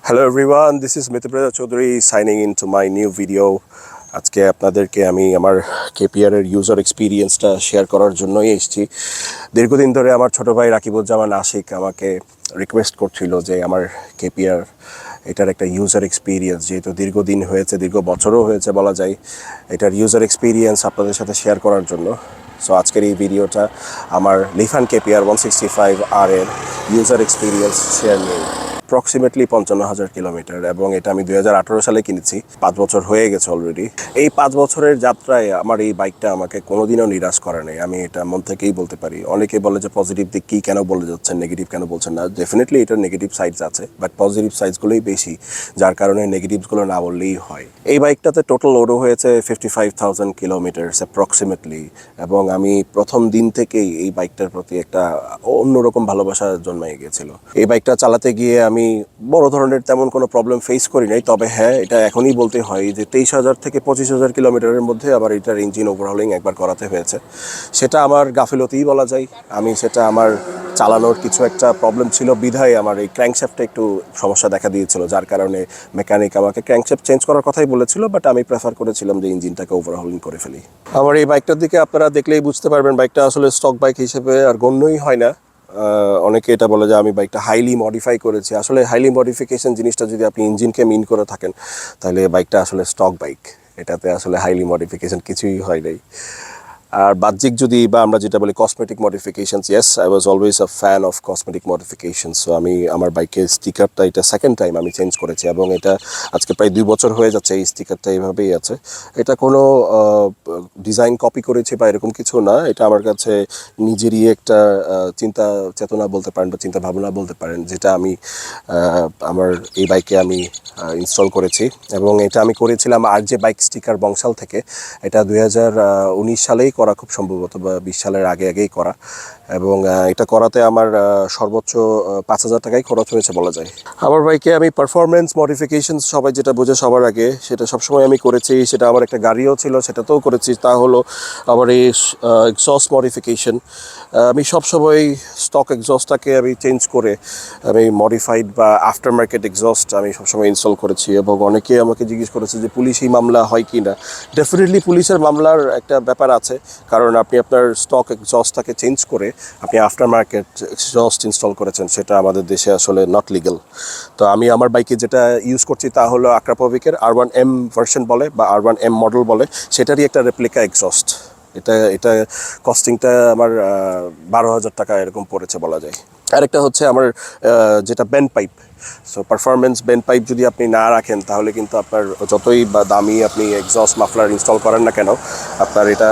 Hello everyone, this is Mithibra Chaudhary signing into my new video. আজকে আপনাদেরকে আমি আমার কেপিআর এর ইউজার এক্সপিরিয়েন্সটা শেয়ার করার জন্যই এসেছি। দীর্ঘদিন ধরে আমার ছোট ভাই রাকিবুজ্জামান আশিক আমাকে রিকোয়েস্ট করছিল যে আমার কেপিআর এটার একটা ইউজার এক্সপিরিয়েন্স, যেহেতু দীর্ঘদিন হয়েছে, দীর্ঘ বছরও হয়েছে বলা যায়, এটার ইউজার এক্সপিরিয়েন্স আপনাদের সাথে শেয়ার করার জন্য। সো আজকের এই ভিডিওটা আমার লিফান কেপিআর 165R এর ইউজার এক্সপিরিয়েন্স শেয়ার নিয়ে। অ্যাপ্রক্সিমেটলি 55,000 কিলোমিটার, এবং এটা আমি 2018 সালে কিনেছি। 5 বছর হয়ে গেছে অলরেডি। এই 5 বছরের যাত্রায় আমার এই বাইকটা আমাকে কোনোদিনও নিরাশ করে নাই, আমি এটা মন থেকেই বলতে পারি। অনেকে বলে যে পজিটিভ দিক কী কেন বলে যাচ্ছেন, নেগেটিভ কেন বলছেন না। ডেফিনেটলি এটার নেগেটিভ সাইডস আছে, বাট পজিটিভ সাইডসগুলোই বেশি, যার কারণে নেগেটিভসগুলো না বললেই হয়। এই বাইকটাতে টোটাল লোডও হয়েছে 55,000 কিলোমিটার্স অ্যাপ্রক্সিমেটলি, এবং আমি প্রথম দিন থেকেই এই বাইকটার প্রতি একটা অন্যরকম ভালোবাসা জন্মায় গিয়েছিল। এই বাইকটা চালাতে গিয়ে আমি বড় ধরনের তেমন কোনো প্রবলেম ফেস করি নাই, তবে হ্যাঁ, এটা এখনই বলতে হয় যে 23,000 থেকে 25,000 কিলোমিটারের মধ্যে আবার এটার ইঞ্জিন ওভারহলিং একবার করাতে হয়েছে। সেটা আমার গাফিলতিই বলা যায়। সেটা আমার চালানোর কিছু একটা প্রবলেম ছিল বিধায় আমার এই ক্র্যাঙ্কশ্যাফটে একটু সমস্যা দেখা দিয়েছিল, যার কারণে মেকানিক আমাকে ক্র্যাঙ্কশ্যাফট চেঞ্জ করার কথাই বলেছিল, বাট আমি প্রেফার করেছিলাম যে ইঞ্জিনটাকে ওভারহলিং করে ফেলি। আমার এই বাইকটার দিকে আপনারা দেখলেই বুঝতে পারবেন বাইকটা আসলে স্টক বাইক হিসেবে আর গণ্যই হয় না। অনেকে এটা বলে যে আমি বাইকটা হাইলি মডিফাই করেছি। আসলে হাইলি মডিফিকেশন জিনিসটা যদি আপনি ইঞ্জিনকে মিন করে থাকেন, তাহলে বাইকটা আসলে স্টক বাইক, এটাতে আসলে হাইলি মডিফিকেশন কিছুই হয় নাই। আর বাহ্যিক যদি বা আমরা যেটা বলি cosmetic modifications, yes, I was always a fan of cosmetic modifications. So আমি আমার বাইকের স্টিকারটা এটা সেকেন্ড টাইম আমি চেঞ্জ করেছি, এবং এটা আজকে প্রায় 2 বছর হয়ে যাচ্ছে এই স্টিকারটা এইভাবেই আছে। এটা কোনো ডিজাইন কপি করেছি বা এরকম কিছু না, এটা আমার কাছে নিজেরই একটা চিন্তা চেতনা বলতে পারেন বা চিন্তা ভাবনা বলতে পারেন, যেটা আমি আমার এই বাইকে আমি ইনস্টল করেছি। এবং এটা আমি করেছিলাম আর যে বাইক স্টিকার বংশাল থেকে। এটা 2019 সালেই করা, খুব সম্ভবত, বা 20 সালের আগেই করা। এবং এটা করাতে আমার সর্বোচ্চ 5,000 টাকাই খরচ হয়েছে বলা যায়। আমার বাইকে আমি পারফরমেন্স মডিফিকেশন সবাই যেটা বোঝে সবার আগে, সেটা সবসময় আমি করেছি। সেটা আমার একটা গাড়িও ছিল, সেটাতেও করেছি। তা হলো আমার এই এক্সস্ট মডিফিকেশন। আমি সবসময় স্টক এক্সস্টটাকে আমি চেঞ্জ করে আমি মডিফাইড বা আফটার মার্কেট এক্সস্ট আমি সবসময় ইনস্টল করেছি। এবং অনেকে আমাকে জিজ্ঞেস করেছে যে পুলিশি মামলা হয় কি না। ডেফিনেটলি পুলিশের মামলার একটা ব্যাপার আছে, কারণ আপনি আপনার স্টক এক্সস্টটাকে চেঞ্জ করে আপনি আফটার মার্কেট এক্সস্ট ইনস্টল করেছেন, সেটা আমাদের দেশে আসলে নট লিগ্যাল। তো আমি আমার বাইকে যেটা ইউজ করছি তা হলো আক্রাপোভিকের R1M ভার্সন বলে বা R1M মডেল বলে, সেটারই একটা রেপ্লিকা এক্সস্ট। এটা কস্টিংটা আমার 12,000 টাকা এরকম পড়েছে বলা যায়। আরেকটা হচ্ছে আমার যেটা band pipe. So performance band pipe যদি আপনি না রাখেন, তাহলে কিন্তু আপনার যতই বা দামি আপনি এক্সস্ট মাফলার ইনস্টল করেন না কেন, আপনার এটা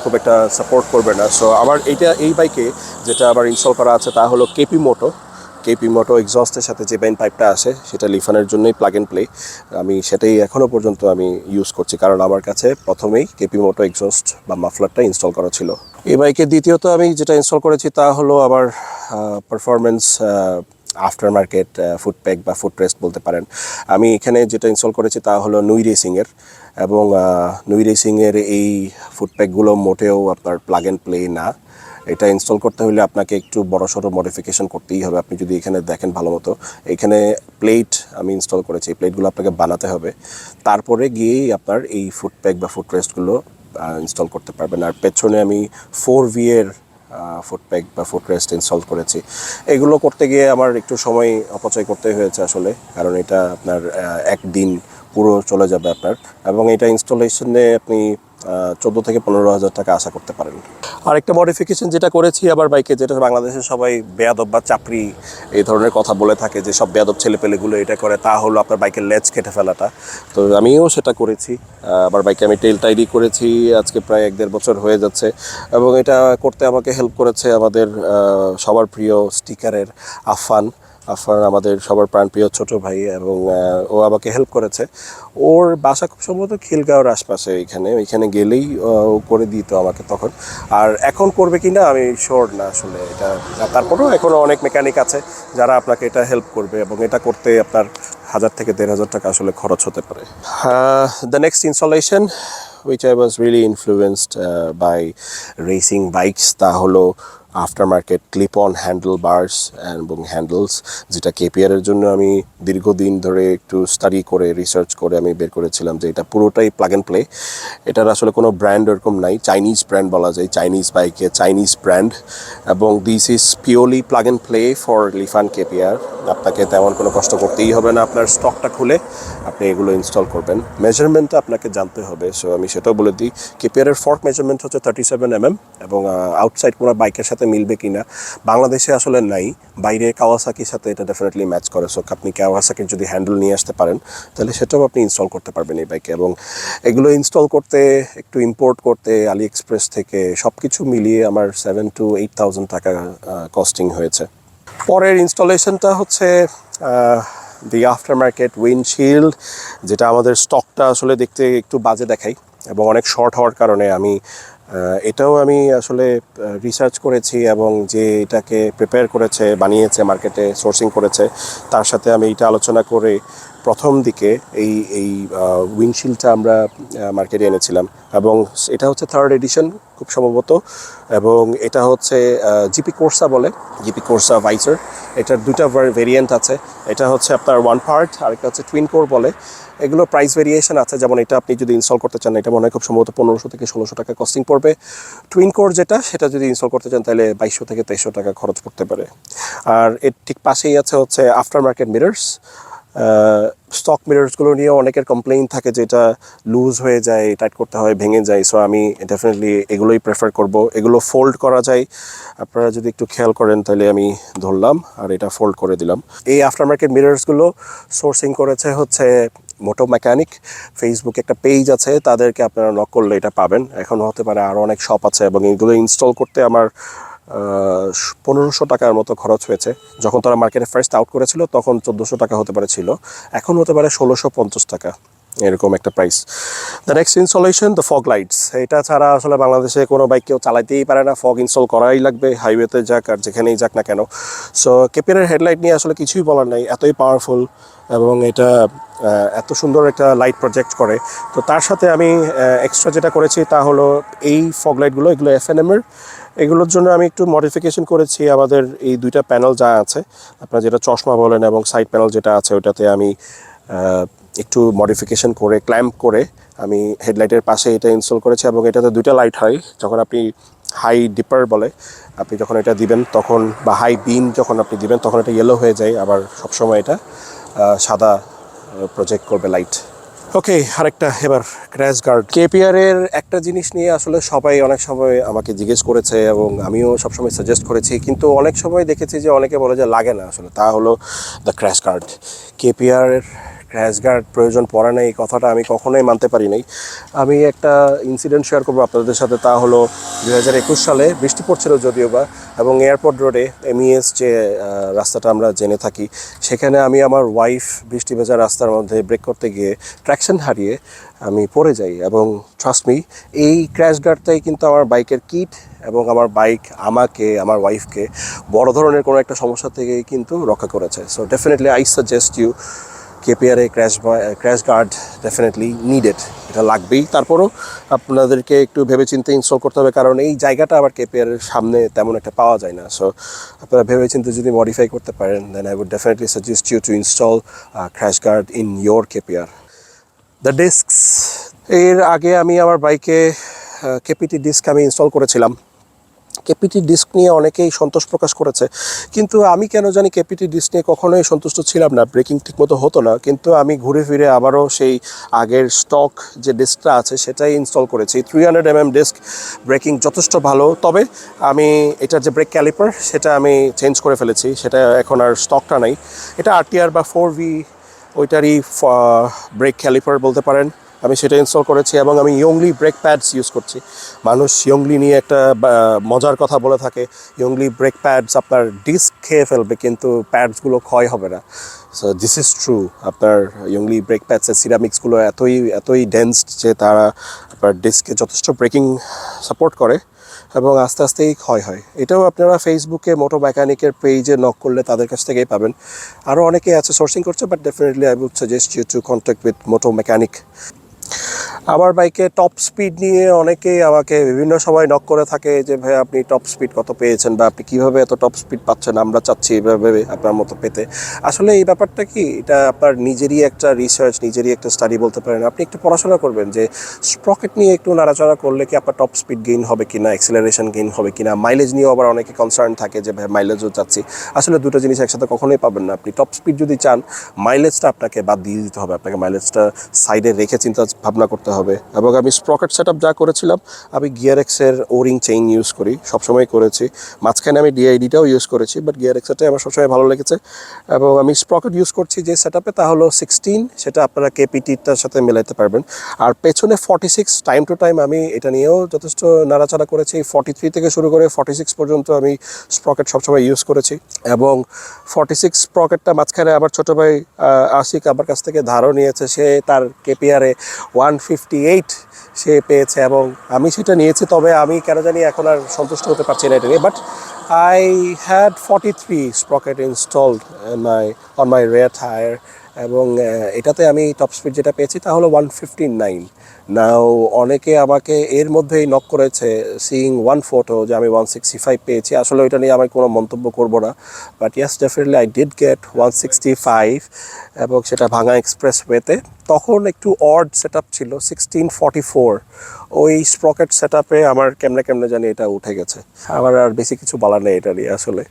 খুব একটা সাপোর্ট করবে না। সো আমার এই বাইকে যেটা আবার ইনস্টল করা আছে তা হলো কেপি মোটো এক্সস্টের সাথে যে ব্যান্ড পাইপটা আসে, সেটা লিফানের জন্যই প্লাগ অ্যান্ড প্লে। আমি সেটাই এখনও পর্যন্ত আমি ইউজ করছি, কারণ আমার কাছে প্রথমেই কেপি মোটো এক্সস্ট বা মাফলারটা ইনস্টল করা ছিল। এই বাইকে দ্বিতীয়ত আমি যেটা ইনস্টল করেছি তা হলো আমার পারফরমেন্স আফটার মার্কেট ফুটপ্যাক বা ফুটরেস্ট বলতে পারেন। আমি এখানে যেটা ইনস্টল করেছি তা হলো নুই রেসিংয়ের, এবং নুই রেসিংয়ের এই ফুটপ্যাকগুলো মোটেও আপনার প্লাগ অ্যান্ড প্লে না। এটা ইনস্টল করতে হলে আপনাকে একটু বড়সড় মডিফিকেশন করতেই হবে। আপনি যদি এখানে দেখেন ভালো মতো, এখানে প্লেট আমি ইনস্টল করেছি, এই প্লেটগুলো আপনাকে বানাতে হবে, তারপরে গিয়েই আপনার এই ফুটপ্যাক বা ফুটরেস্টগুলো ইনস্টল করতে পারবেন। আর পেছনে আমি 4V এর ফুটপ্যাক বা ফুটরেস্ট ইনস্টল করেছি। এগুলো করতে গিয়ে আমার একটু সময় অপচয় করতে হয়েছে আসলে, কারণ এটা আপনার একদিন পুরো চলে যাবে আপনার, এবং এটা ইনস্টলেশনে আপনি 14 থেকে 15,000 টাকা আশা করতে পারেন। আরেকটা মডিফিকেশন যেটা করেছি আবার বাইকে, যেটা বাংলাদেশের সবাই বেয়াদব বা চাপড়ি এই ধরনের কথা বলে থাকে, যে সব বেয়াদব ছেলেপেলেগুলো এটা করে, তা হলো আপনার বাইকের লেজ কেটে ফেলাটা। তো আমিও সেটা করেছি। আমার বাইকে আমি টেল টাইডি করেছি, আজকে প্রায় 1-1.5 বছর হয়ে যাচ্ছে। এবং এটা করতে আমাকে হেল্প করেছে আমাদের সবার প্রিয় স্টিকারের আফান আমাদের সবার প্রাণপ্রিয় ছোট ভাই, এবং ও আমাকে হেল্প করেছে। ওর বাসা খুব সম্ভবত খিলগাঁওর আশপাশে, ওইখানে গেলেই ও করে দিত আমাকে তখন। আর এখন করবে কি না আমি শিওর না আসলে এটা। তারপরেও এখনও অনেক মেকানিক আছে যারা আপনাকে এটা হেল্প করবে, এবং এটা করতে আপনার 1,000 থেকে 1,500 টাকা আসলে খরচ হতে পারে। The next installation which I was really influenced by racing bikes, তা হলো after market clip on handle bars এবং হ্যান্ডেলস, যেটা কেপিআরের জন্য আমি দীর্ঘদিন ধরে একটু স্টাডি করে রিসার্চ করে আমি বের করেছিলাম যে এটা পুরোটাই প্লাগ অ্যান্ড প্লে। এটার আসলে কোনো ব্র্যান্ড এরকম নাই, চাইনিজ ব্র্যান্ড বলা যায়, চাইনিজ বাইকে চাইনিজ ব্র্যান্ড, এবং this is purely plug and play for লিফান KPR. আপনাকে তেমন কোনো কষ্ট করতেই হবে না, আপনার স্টকটা খুলে আপনি এগুলো ইনস্টল করবেন। মেজারমেন্টটা আপনাকে জানতে হবে, সো আমি সেটাও বলে দিই। কেপিআরের ফর্ক মেজারমেন্ট হচ্ছে 37 mm, এবং আউটসাইড কোনো বাইকের সাথে মিলবে কি না বাংলাদেশে আসলে নাই, বাইরে কাওয়াসাকির সাথে এটা ডেফিনেটলি ম্যাচ করে। সো আপনি কাওয়াসাকির যদি হ্যান্ডেল নিয়ে আসতে পারেন তাহলে সেটাও আপনি ইনস্টল করতে পারবেন এই বাইকে। এবং এগুলো ইনস্টল করতে, একটু ইম্পোর্ট করতে আলি এক্সপ্রেস থেকে সব কিছু মিলিয়ে আমার 7,000 to 8,000 টাকা কস্টিং হয়েছে। পরের ইনস্টলেশনটা হচ্ছে দি আফটার মার্কেট উইন্ডশিল্ড, যেটা আমাদের স্টকটা আসলে দেখতে একটু বাজে দেখাই এবং অনেক শর্ট হওয়ার কারণে এটাও আমি আসলে রিসার্চ করেছি, এবং যে এটাকে প্রিপেয়ার করেছে, বানিয়েছে, মার্কেটে সোর্সিং করেছে, তার সাথে আমি এটা আলোচনা করে প্রথম দিকে এই উইন্ডশিল্ডটা আমরা মার্কেটে এনেছিলাম। এবং এটা হচ্ছে 3rd এডিশন খুব সম্ভবত, এবং এটা হচ্ছে জিপি কোর্সা বলে, জিপি কোর্সা ভাইসার। এটার দুটা ভেরিয়েন্ট আছে, এটা হচ্ছে আপনার 1 পার্ট, আরেকটা হচ্ছে টুইন কোর বলে। এগুলো প্রাইস ভেরিয়েশন আছে, যেমন এটা আপনি যদি ইনস্টল করতে চান এটা মনে হয় খুব সম্ভবত 1500 থেকে 1600 টাকা কস্টিং পড়বে। টুইন কোর যেটা, সেটা যদি ইনস্টল করতে চান তাহলে 2200 থেকে 2300 টাকা খরচ পড়তে পারে। আর এর ঠিক পাশেই হচ্ছে আফটার মার্কেট মিরর্স। স্টক মিরর্সগুলো নিয়ে অনেকের কমপ্লেইন থাকে যে এটা লুজ হয়ে যায়, টাইট করতে হয়, ভেঙে যায়। সো আমি ডেফিনেটলি এগুলোই প্রেফার করব। এগুলো ফোল্ড করা যায়, আপনারা যদি একটু খেয়াল করেন তাহলে আমি ধরলাম আর এটা ফোল্ড করে দিলাম। এই আফটার মার্কেট মিরর্সগুলো সোর্সিং করেছে হচ্ছে মোটো মেকানিক। ফেসবুকে একটা পেজ আছে, তাদেরকে আপনারা নক করলে এটা পাবেন। এখন হতে পারে আরও অনেক শপ আছে, এবং এগুলো ইনস্টল করতে আমার 1500 টাকার মতো খরচ হয়েছে। যখন তারা মার্কেটে ফার্স্ট আউট করেছিল তখন 1400 টাকা হতে পারে ছিল, এখন হতে পারে 1650 টাকা, এরকম একটা price. The next installation, the fog lights. এটা ছাড়া আসলে বাংলাদেশে কোনো বাইক কেউ চালাইতেই পারে না, ফগ ইনস্টল করাই লাগবে, হাইওয়েতে যাক আর যেখানেই যাক না কেন। সো কেপিআরের হেডলাইট নিয়ে আসলে কিছুই বলার নাই, এতই পাওয়ারফুল এবং এটা এত সুন্দর একটা লাইট প্রজেক্ট করে। তো তার সাথে আমি এক্সট্রা যেটা করেছি তা হলো এই ফগ লাইটগুলো, এগুলো এফএনএমের। এগুলোর জন্য আমি একটু মডিফিকেশন করেছি আমাদের এই দুইটা প্যানেল যা আছে, আপনারা যেটা চশমা বলেন, এবং সাইড প্যানেল যেটা আছে ওইটাতে আমি একটু মডিফিকেশন করে ক্ল্যাম্প করে আমি হেডলাইটের পাশে এটা ইনস্টল করেছি। এবং এটাতে দুইটা লাইট হয়, যখন আপনি হাই ডিপার বলে আপনি যখন এটা দিবেন তখন, বা হাই বিম যখন আপনি দিবেন তখন এটা ইয়েলো হয়ে যায়, আবার সবসময় এটা সাদা প্রজেক্ট করবে লাইট। ওকে, আরেকটা এবার ক্র্যাশ গার্ড। কেপিআরের একটা জিনিস নিয়ে আসলে সবাই অনেক সময় আমাকে জিজ্ঞেস করেছে এবং আমিও সবসময় সাজেস্ট করেছি, কিন্তু অনেক সময় দেখেছি যে অনেকে বলে যে লাগে না, আসলে তা হলো দ্য ক্র্যাশ গার্ড। কেপিআরের ক্র্যাশ গার্ড প্রয়োজন পড়ে না, এই কথাটা আমি কখনোই মানতে পারি নাই। আমি একটা ইনসিডেন্ট শেয়ার করবো আপনাদের সাথে, তা হলো 2021 সালে বৃষ্টি পড়ছিল যদিও বা, এবং এয়ারপোর্ট রোডে এমইএস যে রাস্তাটা আমরা জেনে থাকি, সেখানে আমি আমার ওয়াইফ বৃষ্টি ভেজা রাস্তার মধ্যে ব্রেক করতে গিয়ে ট্র্যাকশন হারিয়ে আমি পড়ে যাই। এবং ট্রাস্ট মি, এই ক্র্যাশ গার্ডটাই কিন্তু আমার বাইকের কিট, এবং আমার বাইক আমাকে, আমার ওয়াইফকে বড় ধরনের কোনো একটা সমস্যা থেকেই কিন্তু রক্ষা করেছে। So definitely I suggest you, কেপিআরে ক্র্যাশ গার্ড ডেফিনেটলি নিডেড, এটা লাগবেই। তারপরও আপনাদেরকে একটু ভেবেচিন্তে ইনস্টল করতে হবে, কারণ এই জায়গাটা আবার কেপিআরের সামনে তেমন একটা পাওয়া যায় না। সো আপনারা ভেবেচিন্তে যদি মডিফাই করতে পারেন, then I would definitely suggest you to install crash guard in your KPR. The discs, এর আগে আমি আমার বাইকে কেপিটি ডিস্ক আমি ইনস্টল করেছিলাম। কেপিটি ডিস্ক নিয়ে অনেকেই সন্তোষ প্রকাশ করেছে, কিন্তু আমি কেন জানি কেপিটি ডিস্ক নিয়ে কখনোই সন্তুষ্ট ছিলাম না, ব্রেকিং ঠিকমতো হতো না। কিন্তু আমি ঘুরে ফিরে আবারও সেই আগের স্টক যে ডিস্কটা আছে সেটাই ইনস্টল করেছি। 300 mm ডিস্ক, ব্রেকিং যথেষ্ট ভালো। তবে আমি এটার যে ব্রেক ক্যালিপার সেটা আমি চেঞ্জ করে ফেলেছি, সেটা এখন আর স্টকটা নাই। এটা আরটিআর বা 4V ওইটারই ব্রেক ক্যালিপার বলতে পারেন, আমি সেটা ইনস্টল করেছি। এবং আমি ইয়ংলি ব্রেক প্যাডস ইউজ করছি। মানুষ ইয়ংলি নিয়ে একটা মজার কথা বলে থাকে, ইয়ংলি ব্রেক প্যাডস আপনার ডিস্ক খেয়ে ফেলবে কিন্তু প্যাডসগুলো ক্ষয় হবে না। So this is true. আপনার ইয়ংলি ব্রেক প্যাডসের সিরামিক্সগুলো এতই ডেন্স যে তারা আপনার ডিস্কে যথেষ্ট ব্রেকিং সাপোর্ট করে এবং আস্তে আস্তেই ক্ষয় হয়। এটাও আপনারা ফেসবুকে মোটো মেকানিকের পেজে নক করলে তাদের কাছ থেকেই পাবেন। আরও অনেকে আছে সোর্সিং করছে, but definitely I would suggest you to contact with moto mechanic. আমার বাইকে টপ স্পিড নিয়ে অনেকেই আমাকে বিভিন্ন সময় নক করে থাকে যে ভাই আপনি টপ স্পিড কত পেয়েছেন বা আপনি কীভাবে এত টপ স্পিড পাচ্ছেন, আমরা চাচ্ছি এইভাবে আপনার মতো পেতে। আসলে এই ব্যাপারটা কি, এটা আপনার নিজেরই একটা রিসার্চ, নিজেরই একটা স্টাডি বলতে পারেন। আপনি একটু পড়াশোনা করবেন যে স্প্রকেট নিয়ে একটু নাড়াচাড়া করলে কি আপনার টপ স্পিড গেইন হবে কিনা, অ্যাক্সিলারেশন গেইন হবে কিনা। মাইলেজ নিয়েও আবার অনেকে কনসার্ন থাকে যে ভাই মাইলেজও চাচ্ছি। আসলে দুটো জিনিস একসাথে কখনোই পাবেন না। আপনি টপ স্পিড যদি চান, মাইলেজটা আপনাকে বাদ দিয়ে দিতে হবে, আপনাকে মাইলেজটা সাইডে রেখে চিন্তা ভাবনা করতে হবে। এবং আমি স্প্রকেট সেট আপ যা করেছিলাম, আমি গিয়ার এক্সের ওরিং চেইন ইউজ করি, সবসময় করেছি। মাঝখানে আমি ডিআইডিটাও ইউজ করেছি, বাট গিয়ার এক্সেরটাই আমার সবসময় ভালো লেগেছে। এবং আমি স্প্রকেট ইউজ করছি যে সেট আপে, তা হলো 16, সেটা আপনারা কেপিটিটার সাথে মেলাইতে পারবেন। আর পেছনে 46, টাইম টু টাইম আমি এটা নিয়েও যথেষ্ট নাড়াচাড়া করেছি। 43 থেকে শুরু করে 46 পর্যন্ত আমি স্প্রকেট সবসময় ইউজ করেছি। এবং 46 স্প্রকেটটা মাঝখানে আমার ছোটো ভাই আশিক আমার কাছ থেকে ধারও নিয়েছে। সে তার কেপিআরে 158 সে পেয়েছে এবং আমি সেটা নিয়েছি। তবে আমি কেন জানি এখন আর সন্তুষ্ট হতে পারছি না এটা নিয়ে। But I had 43 sprocket installed on my rear tire এবং এটাতে আমি টপ স্পিড যেটা পেয়েছি তা হলো 159। নাও অনেকে আমাকে এর মধ্যেই নক করেছে সিইং ওয়ান ফটো যে আমি 165 পেয়েছি। আসলে ওইটা নিয়ে আমি কোনো মন্তব্য করব না, but yes definitely I did get 165 এবং সেটা ভাঙা এক্সপ্রেসওয়েতে। তখন একটু অড সেট আপ ছিল, 1644। ওই স্প্রকেট সেট আপে আমার কেমনে জানি এটা উঠে গেছে। আমার আর বেশি কিছু বলার নেই এটা নিয়ে আসলে।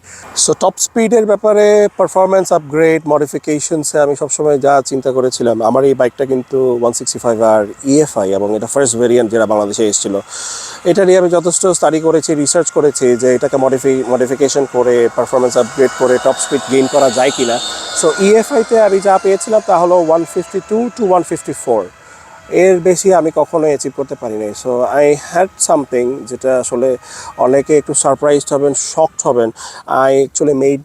সো টপ স্পিডের ব্যাপারে পারফরমেন্স আপগ্রেড মডিফিকেশনসে আমি সবসময় যা চিন্তা করেছিলাম, আমার এই বাইকটা কিন্তু 165R ইএফআই এবং এটা ফার্স্ট ভেরিয়েন্ট যেটা বাংলাদেশে এসেছিলো। এটা নিয়ে আমি যথেষ্ট স্টাডি করেছি, রিসার্চ করেছি যে এটাকে মডিফিকেশন করে পারফরমেন্স আপগ্রেড করে টপ স্পিড গেইন করা যায় কিনা। সো ইএফআইতে আমি যা পেয়েছিলাম তা হলো 152 to 154, এর বেশি আমি কখনো অ্যাচিভ করতে পারি নাই। সো আই হ্যাড সামথিং যেটা আসলে অনেকে একটু সারপ্রাইজড হবেন, শকড হবেন। I actually made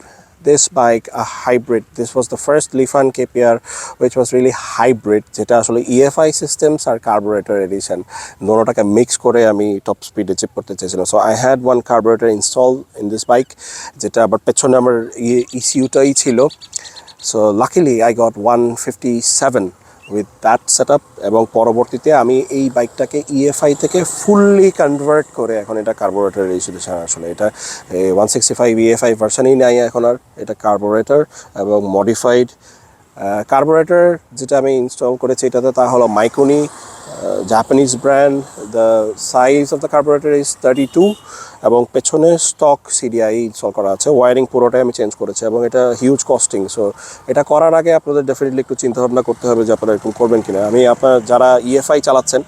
this bike a hybrid. This was the first Lifan KPR which was really hybrid, যেটা আসলে EFI systems আর carburetor edition দুটোটাকে মিক্স করে আমি টপ স্পিড অ্যাচিভ করতে চেয়েছিলাম। So I had one carburettor install in this bike, যেটা আবার পেছনে আমার ইসিউটাই ছিল। So luckily I got 157 with that set up. এবং পরবর্তীতে আমি এই বাইকটাকে ইএফআই থেকে ফুললি কনভার্ট করে এখন এটা কার্বোরেটর রেজিস্ট্রেশন। আসলে এটা 165 ইএফআই ভার্সানই নাই এখন আর, এটা কার্বোরেটর এবং মডিফাইড কার্বোরেটর যেটা আমি ইনস্টল করেছি এটাতে তা হলো Mikuni, Japanese brand. The size of the carburettor is 32 এবং পেছনে স্টক সিডিআই ইনস্টল করা আছে। ওয়ারিং পুরোটাই আমি চেঞ্জ করেছি এবং এটা হিউজ কস্টিং। সো এটা করার আগে আপনাদের ডেফিনেটলি একটু চিন্তাভাবনা করতে হবে যে আপনারা এরকম করবেন কিনা। আমি আপনার যারা ইএফআই চালাচ্ছেন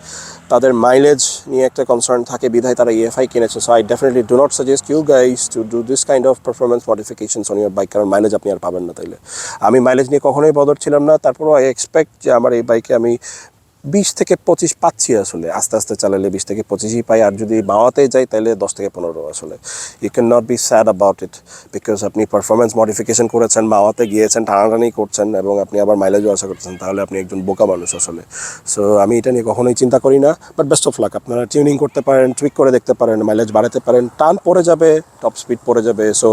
তাদের মাইলেজ নিয়ে একটা কনসার্ন থাকে বিধায় তারা ইএফআই কিনেছে। So I definitely do not suggest you guys to do this kind of performance modifications on your bike, কারণ মাইলেজ আপনি আর পাবেন না। তাইলে আমি মাইলেজ নিয়ে কখনোই বদর ছিলাম না। তারপরও আই এক্সপেক্ট যে আমার এই বাইকে আমি 20 থেকে 25 পাচ্ছি। আসলে আস্তে আস্তে চালালে 20 থেকে 25ই পাই, আর যদি মাওয়াতে যাই তাহলে 10 থেকে 15। আসলে you can not be sad about it, because আপনি পারফরমেন্স মডিফিকেশন করেছেন, মাওয়াতে গিয়েছেন, টানাটানি করছেন এবং আপনি আবার মাইলেজও আশা করছেন, তাহলে আপনি একজন বোকা মানুষ আসলে। সো আমি এটা নিয়ে কখনোই চিন্তা করি না। বাট বেস্ট অফ লাক, আপনারা টিউনিং করতে পারেন, টুইক করে দেখতে পারেন, মাইলেজ বাড়াতে পারেন, টান পড়ে যাবে, টপ স্পিড পড়ে যাবে। সো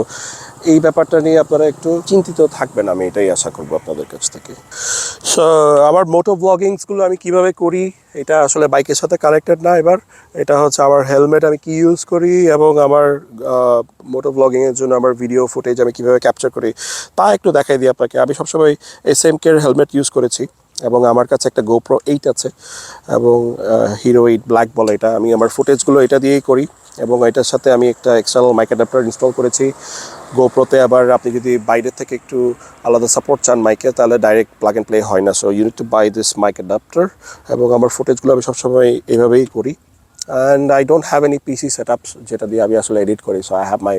এই ব্যাপারটা নিয়ে আপনারা একটু চিন্তিত থাকবেন, আমি এটাই আশা করবো আপনাদের কাছ থেকে। সো আমার মোটো ব্লগিংসগুলো আমি কিভাবে করি এটা আসলে বাইকের সাথে কানেক্টেড না। এবার এটা হচ্ছে আমার হেলমেট আমি কি ইউজ করি এবং আমার মোটো ব্লগিংয়ের জন্য আমার ভিডিও ফুটেজ আমি কীভাবে ক্যাপচার করি তা একটু দেখাই দিই আপনাকে। আমি সবসময় SMK'র হেলমেট ইউজ করেছি এবং আমার কাছে একটা GoPro 8 আছে এবং হিরো 8 ব্ল্যাক বলে এটা। আমি আমার ফুটেজগুলো এটা দিয়েই করি এবং এটার সাথে আমি একটা এক্সটার্নাল মাইক অ্যাডাপ্টার ইনস্টল করেছি। গোপ্রোতে আবার আপনি যদি বাইরের থেকে একটু আলাদা সাপোর্ট চান মাইকে, তাহলে ডাইরেক্ট প্লাগ অ্যান্ড প্লে হয় না। So you need to buy this mic adapter. এবং আমার ফুটেজগুলো আমি সবসময় এইভাবেই করি। And I don't have any PC setups যেটা দিয়ে আমি আসলে এডিট করি। So I have my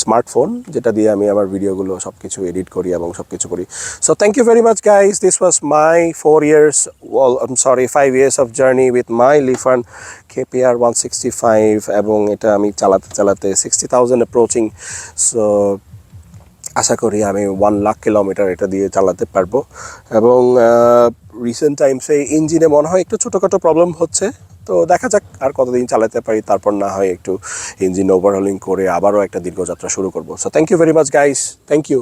smartphone, যেটা দিয়ে আমি আমার ভিডিওগুলো সব কিছু এডিট করি এবং সব কিছু করি। So thank you very much guys, this was my 5 years of journey with my Lifan KPR 165 এবং এটা আমি চালাতে 60,000 অ্যাপ্রোচিং। সো আশা করি আমি 1 লাখ কিলোমিটার এটা দিয়ে চালাতে পারবো। এবং রিসেন্ট টাইমসে ইঞ্জিনে মনে হয় একটু ছোটোখাটো প্রবলেম হচ্ছে, তো দেখা যাক আর কতদিন চালাতে পারি, তারপর না হয় একটু ইঞ্জিন ওভারহলিং করে আবারও একটা দীর্ঘযাত্রা শুরু করবো। So thank you very much guys, thank you.